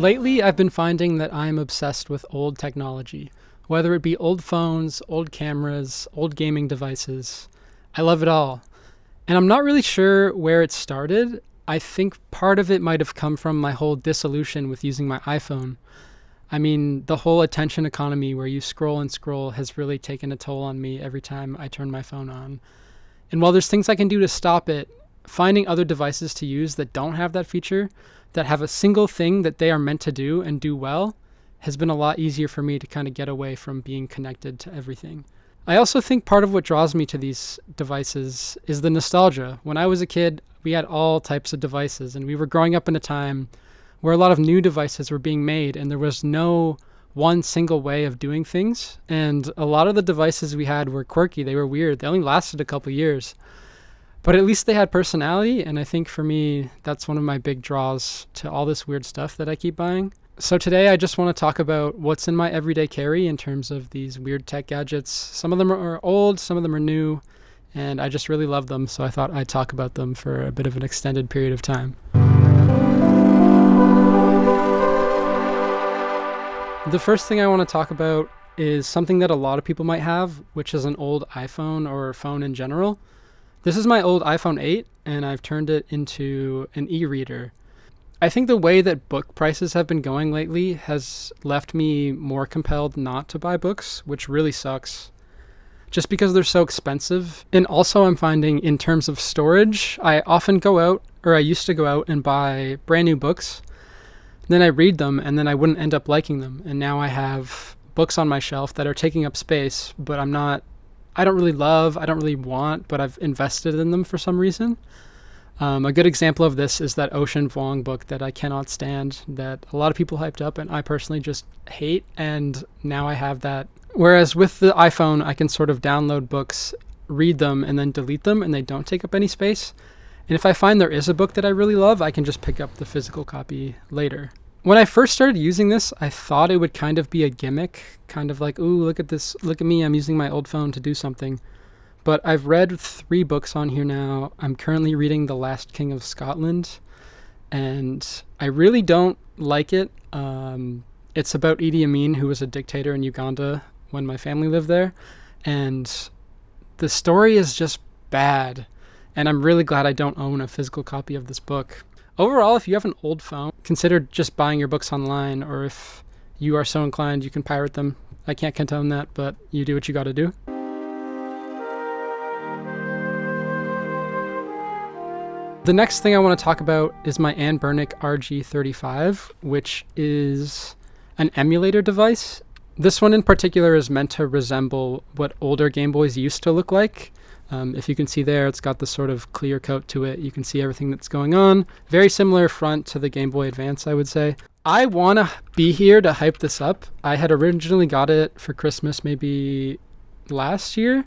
Lately, I've been finding that I'm obsessed with old technology, whether it be old phones, old cameras, old gaming devices. I love it all. And I'm not really sure where it started. I think part of it might have come from my whole disillusion with using my iPhone. I mean, the whole attention economy where you scroll and scroll has really taken a toll on me every time I turn my phone on. And while there's things I can do to stop it, finding other devices to use that don't have that feature, that have a single thing that they are meant to do and do well, has been a lot easier for me to kind of get away from being connected to everything. I also think part of what draws me to these devices is the nostalgia. When I was a kid, we had all types of devices, and we were growing up in a time where a lot of new devices were being made, and there was no one single way of doing things. And a lot of the devices we had were quirky. They were weird. They only lasted a couple years. But at least they had personality, and I think for me, that's one of my big draws to all this weird stuff that I keep buying. So today I just want to talk about what's in my everyday carry in terms of these weird tech gadgets. Some of them are old, some of them are new, and I just really love them, so I thought I'd talk about them for a bit of an extended period of time. The first thing I want to talk about is something that a lot of people might have, which is an old iPhone or phone in general. This is my old iPhone 8, and I've turned it into an e-reader. I think the way that book prices have been going lately has left me more compelled not to buy books, which really sucks, just because they're so expensive. And also I'm finding in terms of storage, I often go out, or I used to go out and buy brand new books. Then I read them, and then I wouldn't end up liking them. And now I have books on my shelf that are taking up space, but I don't really want, but I've invested in them for some reason. A good example of this is that Ocean Vuong book that I cannot stand, that a lot of people hyped up and I personally just hate, and now I have that. Whereas with the iPhone, I can sort of download books, read them, and then delete them, and they don't take up any space. And if I find there is a book that I really love, I can just pick up the physical copy later. When I first started using this, I thought it would kind of be a gimmick, kind of like, ooh, look at this, look at me, I'm using my old phone to do something. But I've read 3 books on here now. I'm currently reading The Last King of Scotland, and I really don't like it. It's about Idi Amin, who was a dictator in Uganda when my family lived there, and the story is just bad, and I'm really glad I don't own a physical copy of this book. Overall, if you have an old phone, consider just buying your books online, or if you are so inclined, you can pirate them. I can't condone that, but you do what you gotta do. The next thing I want to talk about is my Anbernic RG35, which is an emulator device. This one in particular is meant to resemble what older Game Boys used to look like. If you can see there, it's got this sort of clear coat to it. You can see everything that's going on. Very similar front to the Game Boy Advance, I would say. I want to be here to hype this up. I had originally got it for Christmas maybe last year.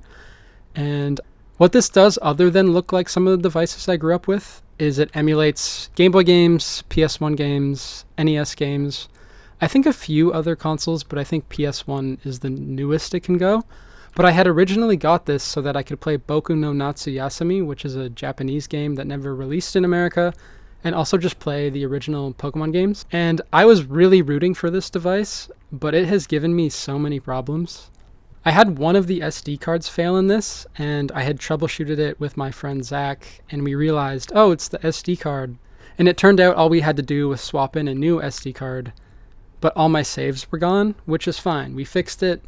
And what this does, other than look like some of the devices I grew up with, is it emulates Game Boy games, PS1 games, NES games. I think a few other consoles, but I think PS1 is the newest it can go. But I had originally got this so that I could play Boku no Natsuyasumi, which is a Japanese game that never released in America, and also just play the original Pokemon games. And I was really rooting for this device, but it has given me so many problems. I had one of the SD cards fail in this, and I had troubleshooted it with my friend Zach, and we realized, oh, it's the SD card. And it turned out all we had to do was swap in a new SD card, but all my saves were gone, which is fine. We fixed it.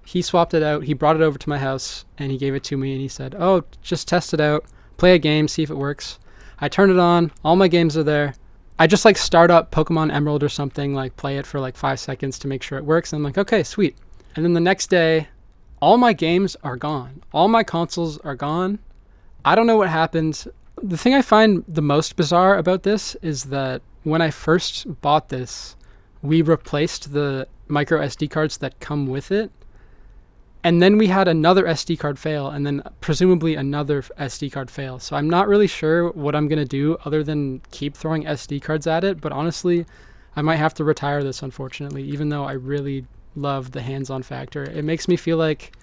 He swapped it out, he brought it over to my house, and he gave it to me, and he said, oh, just test it out, play a game, see if it works. I turned it on, all my games are there. I just start up Pokemon Emerald or something, play it for 5 seconds to make sure it works, and I'm like, okay, sweet. And then the next day, all my games are gone. All my consoles are gone. I don't know what happened. The thing I find the most bizarre about this is that when I first bought this, we replaced the micro SD cards that come with it. And then we had another SD card fail, and then presumably another SD card fail. So I'm not really sure what I'm going to do other than keep throwing SD cards at it. But honestly, I might have to retire this, unfortunately, even though I really love the hands-on factor. It makes me feel like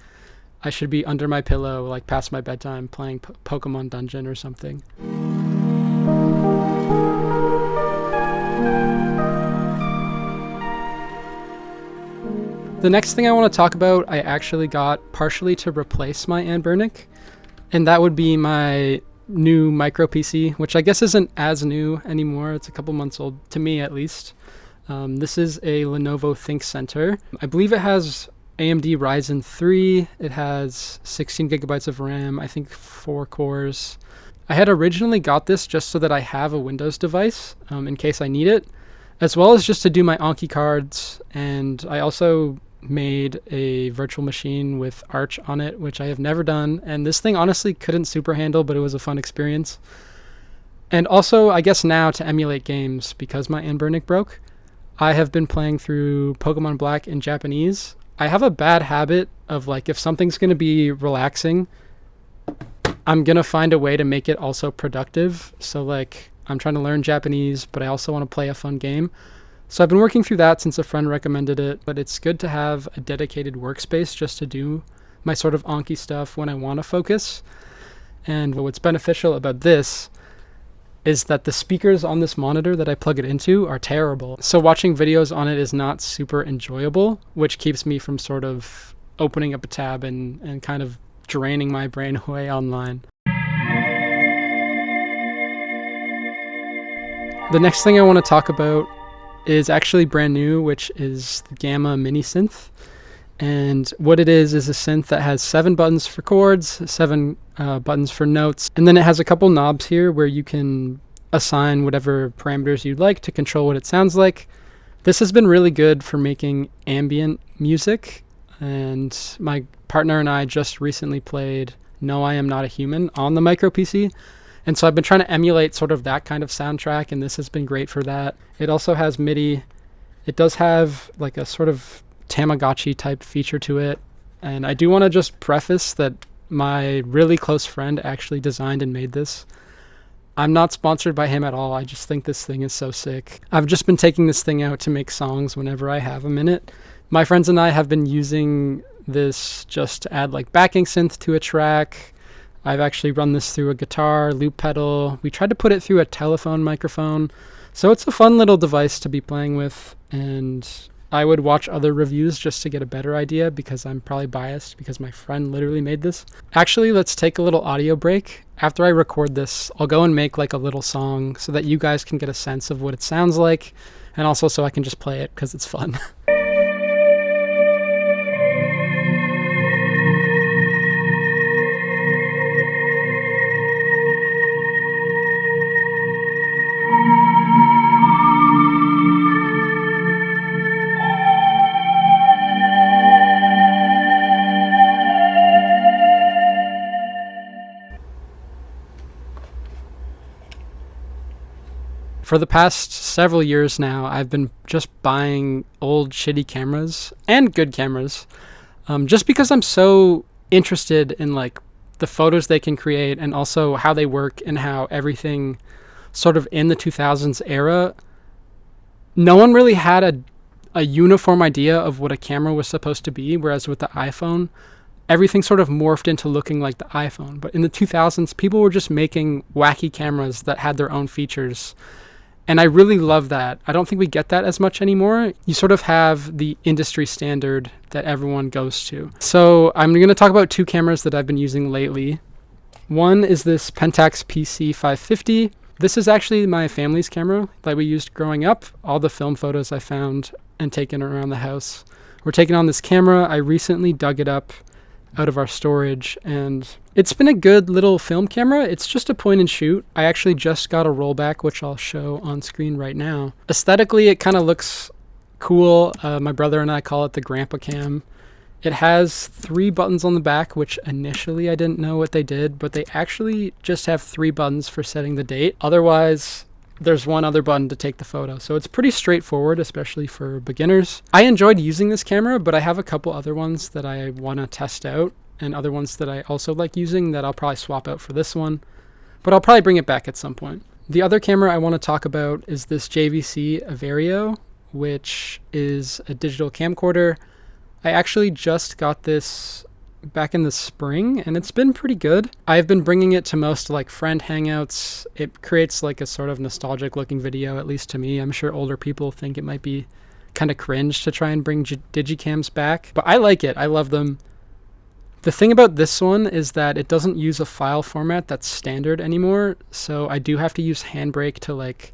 I should be under my pillow, past my bedtime, playing Pokemon Dungeon or something. The next thing I want to talk about, I actually got partially to replace my Anbernic, and that would be my new micro PC, which I guess isn't as new anymore. It's a couple months old, to me at least. This is a Lenovo ThinkCentre. I believe it has AMD Ryzen 3. It has 16 gigabytes of RAM, I think 4 cores. I had originally got this just so that I have a Windows device in case I need it, as well as just to do my Anki cards. And I also made a virtual machine with Arch on it, which I have never done. And this thing honestly couldn't super handle, but it was a fun experience. And also, I guess now to emulate games, because my Anbernic broke, I have been playing through Pokemon Black in Japanese. I have a bad habit of, like, if something's going to be relaxing, I'm going to find a way to make it also productive. So, like, I'm trying to learn Japanese, but I also want to play a fun game. So I've been working through that since a friend recommended it, but it's good to have a dedicated workspace just to do my sort of Anki stuff when I want to focus. And what's beneficial about this is that the speakers on this monitor that I plug it into are terrible. So watching videos on it is not super enjoyable, which keeps me from sort of opening up a tab and kind of draining my brain away online. The next thing I want to talk about is actually brand new, which is the Gamma Mini Synth. And what it is a synth that has 7 buttons for chords, 7 buttons for notes, and then it has a couple knobs here where you can assign whatever parameters you'd like to control what it sounds like. This has been really good for making ambient music, and my partner and I just recently played No, I Am Not a Human on the micro PC. And so I've been trying to emulate sort of that kind of soundtrack, and this has been great for that. It also has MIDI. It does have like a sort of Tamagotchi type feature to it. And I do want to just preface that my really close friend actually designed and made this. I'm not sponsored by him at all. I just think this thing is so sick. I've just been taking this thing out to make songs whenever I have a minute. My friends and I have been using this just to add like backing synth to a track. I've actually run this through a guitar, loop pedal. We tried to put it through a telephone microphone. So it's a fun little device to be playing with, and I would watch other reviews just to get a better idea because I'm probably biased because my friend literally made this. Actually, let's take a little audio break. After I record this, I'll go and make like a little song so that you guys can get a sense of what it sounds like, and also so I can just play it because it's fun. For the past several years now, I've been just buying old shitty cameras and good cameras, just because I'm so interested in like the photos they can create and also how they work and how everything sort of in the 2000s era, no one really had a uniform idea of what a camera was supposed to be, whereas with the iPhone, everything sort of morphed into looking like the iPhone. But in the 2000s, people were just making wacky cameras that had their own features. And I really love that. I don't think we get that as much anymore. You sort of have the industry standard that everyone goes to. So I'm going to talk about 2 cameras that I've been using lately. One is this Pentax PC-550. This is actually my family's camera that we used growing up. All the film photos I found and taken around the house were taken on this camera. I recently dug it up out of our storage, and it's been a good little film camera. It's just a point and shoot. I actually just got a rollback, which I'll show on screen right now. Aesthetically, it kind of looks cool. My brother and I call it the grandpa cam. It has 3 buttons on the back, which initially I didn't know what they did, but they actually just have 3 buttons for setting the date. Otherwise, there's one other button to take the photo. So it's pretty straightforward, especially for beginners. I enjoyed using this camera, but I have a couple other ones that I want to test out and other ones that I also like using that I'll probably swap out for this one, but I'll probably bring it back at some point. The other camera I want to talk about is this JVC Everio, which is a digital camcorder. I actually just got this back in the spring, and it's been pretty good. I've been bringing it to most like friend hangouts. It creates like a sort of nostalgic looking video, at least to me. I'm sure older people think it might be kind of cringe to try and bring digicams back, but I like it. I love them. The thing about this one is that it doesn't use a file format that's standard anymore, so I do have to use Handbrake to like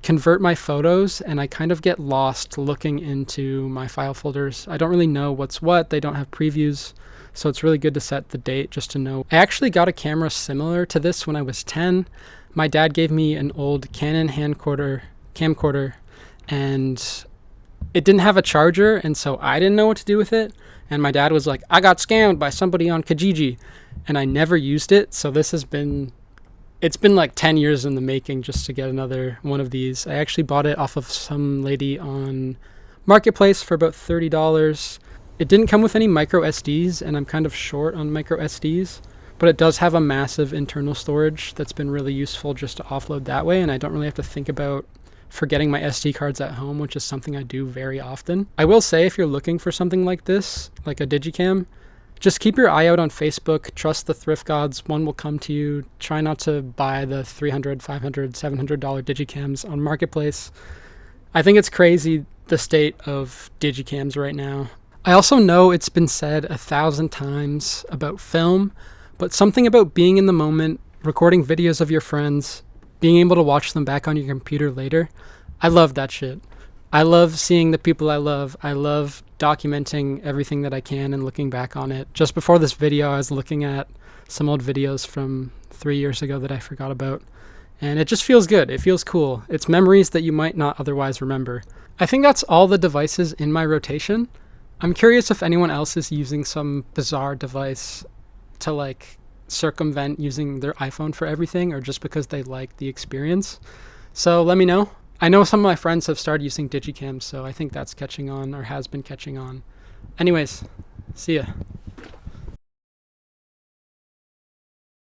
convert my photos, and I kind of get lost looking into my file folders. I don't really know what's what. They don't have previews, so it's really good to set the date just to know. I actually got a camera similar to this when I was 10. My dad gave me an old Canon camcorder, and it didn't have a charger, and so I didn't know what to do with it. And my dad was like, I got scammed by somebody on Kijiji, and I never used it. So it's been like 10 years in the making just to get another one of these. I actually bought it off of some lady on Marketplace for about $30. It didn't come with any micro SDs, and I'm kind of short on micro SDs, but it does have a massive internal storage that's been really useful just to offload that way, and I don't really have to think about forgetting my SD cards at home, which is something I do very often. I will say, if you're looking for something like this, like a digicam, just keep your eye out on Facebook. Trust the thrift gods. One will come to you. Try not to buy the $300, $500, $700 digicams on Marketplace. I think it's crazy the state of digicams right now. I also know it's been said 1,000 times about film, but something about being in the moment, recording videos of your friends, being able to watch them back on your computer later, I love that shit. I love seeing the people I love. I love documenting everything that I can and looking back on it. Just before this video, I was looking at some old videos from 3 years ago that I forgot about, and it just feels good. It feels cool. It's memories that you might not otherwise remember. I think that's all the devices in my rotation. I'm curious if anyone else is using some bizarre device to like circumvent using their iPhone for everything, or just because they like the experience. So let me know. I know some of my friends have started using digicams, so I think that's catching on, or has been catching on. Anyways, see ya.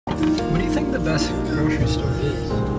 What do you think the best grocery store is?